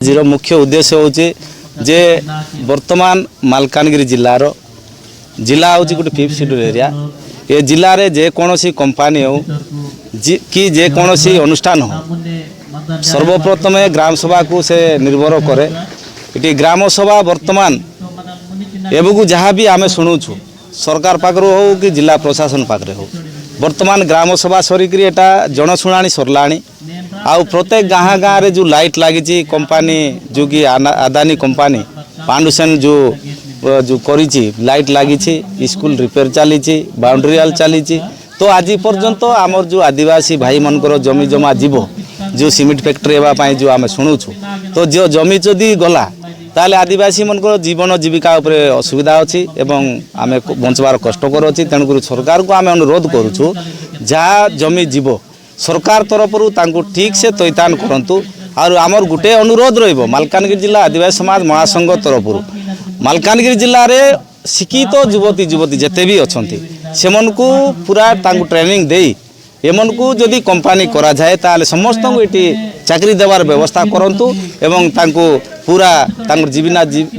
Zero मुख्य उद्देश्य होचे जे वर्तमान मालकानगिरी जिल्लार जिला होची गोटे 5th शेड्यूल एरिया ए जिल्ला रे जे कोनोसी कंपनी हो कि जे कोनोसी अनुष्ठान हो सर्वप्रथम ग्राम सभा को से निर्भर करे इटी ग्राम सभा वर्तमान एबकू जहाँ भी आमे शुणुछु सरकार पाखरु हो कि जिला प्रशासन पाखरे हो वर्तमान ग्राम सभा सरिकरी एटा जनशुणाणी सरलाणी आउ प्रत्येक गाँ गाँ रे जो लाइट लगी कंपनी जो कि अदानी कंपनी पांडुसेन जो करी लाइट लगी स्कूल रिपेयर चली बाउंड्री वाल चली तो आज पर्यंत आमर जो आदिवासी भाई मनकर जमी जमा जीव जो सीमेंट फैक्ट्री एवं जो आम शुणुछु तो जो जमी जदि गला ताले आदिवासी मनकर जीवन जीविका उपरे असुविधा अच्छी एवं आम बंचवार कष्टकर अच्छी तेणुक सरकार को आम अनुरोध करुछु जहाँ जमी जीव सरकार तरफ ठीक से तैतान करंतु और आमर गोटे अनुरोध रहिबो मालकानगिरी जिला आदिवासी समाज महासंघ तरफ मालकानगिरी जिल्ला रे शिक्षित युवती युवती जेते भी अछंती सेमनकु पूरा तांकु ट्रेनिंग देई एमनकु जदि कंपनी करा जाए ताले समस्त को एटी चाकरी देवार व्यवस्था करंतु एवं तांकु पूरा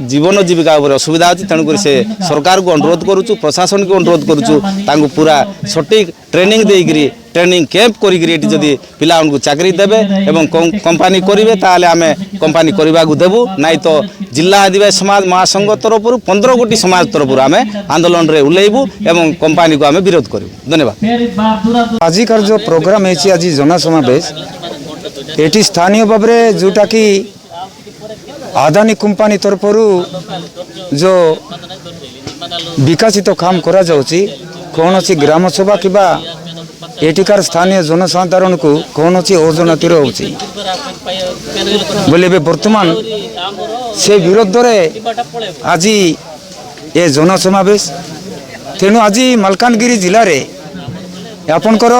जीवन जीविका उपर असुविधा अच्छी तेणुक से सरकार को अनुरोध करुचु प्रशासन को अनुरोध करुचु तांकु पूरा सटीक ट्रेनिंग देकरी ट्रेनिंग कैंप करी जदि पिला उनको चाकरी देबे एवं कंपनी करेंगे ताले आमे कंपनी करने को देबू नाई तो जिला आदिवासी समाज महासंघ तरफ 15 गोटी समाज तरफ आमे आंदोलन रे उल्लेबू एवं कंपनी को आमे विरोध करू। धन्यवाद। आजिकार जो प्रोग्राम है आज जनसमावेश ये स्थानीय भाव में जोटा कि आदानी कंपनी तरफ जो विकसित काम करा जाउची कौन सी ग्राम सभा किबा एटिकार स्थानीय जनसाधारण को कौन सी अजनती रोचे बोले वर्तमान से विरोध रे आज ये जनसमावेश तेणु आज मालकानगिरी जिले में आपणकर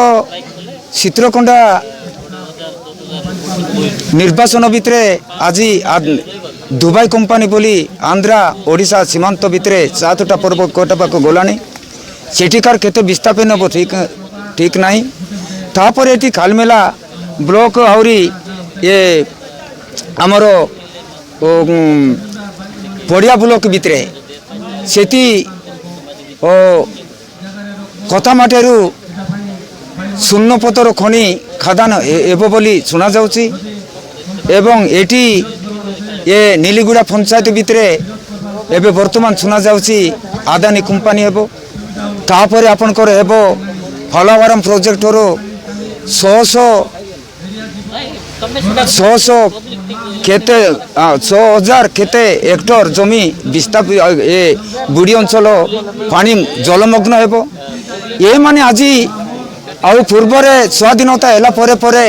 चित्रकोंडा निर्वाचन भितर आज दुबई कंपनी बोली आंध्रा ओडिशा सीमांत भितर 7टा पर्व कटवाक गलानी सेठिकार केते विस्थापन हम ठीक नहीं तापर ये खालमेला ब्लॉक आहरी ये आमर पड़िया ब्लॉक भितर से कथामाटेरू शून्य पतर खनि खादान एवं बोली शुना जाउची एवं एटी ये नीलीगुड़ा पंचायत भितर एवं वर्तमान शुना जाउची आदानी कंपनी हेबो तापर आपणकर हेबो फलावारम प्रोजेक्ट रो 100 केते 100,000 केते हेक्टर जमी विस्थापित ए बुढ़ी अंचल पानी जलमग्न हेबो ये माने आज आउ पूर्व स्वाधीनता है परे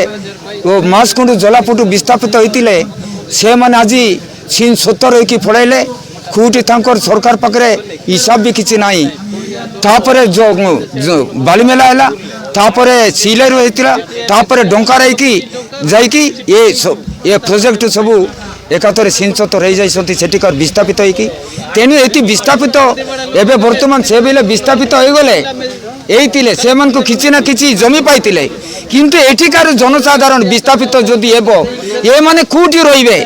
मासकुंडू जलापुटू विस्थापित होते से मैंने आज सीन सत्तर होगी पड़ाइले खूटी तांकर सरकार पाखे हिसाब भी किसी नहीं तापर जो बालीमेला है तापर सिलेरू होता डंकार जाकि ये प्रोजेक्ट सबू एकाथरे सीनसतर हो जाती सेठिकार विस्थापित होगी तेणु ये विस्थापित एवं बर्तमान से बेले विस्थापित हो गले ये से मन को किसी ना किसी जमी पाई किंतु एठिकार जनसाधारण विस्थापित जदि ये माने कौटी रहिबे।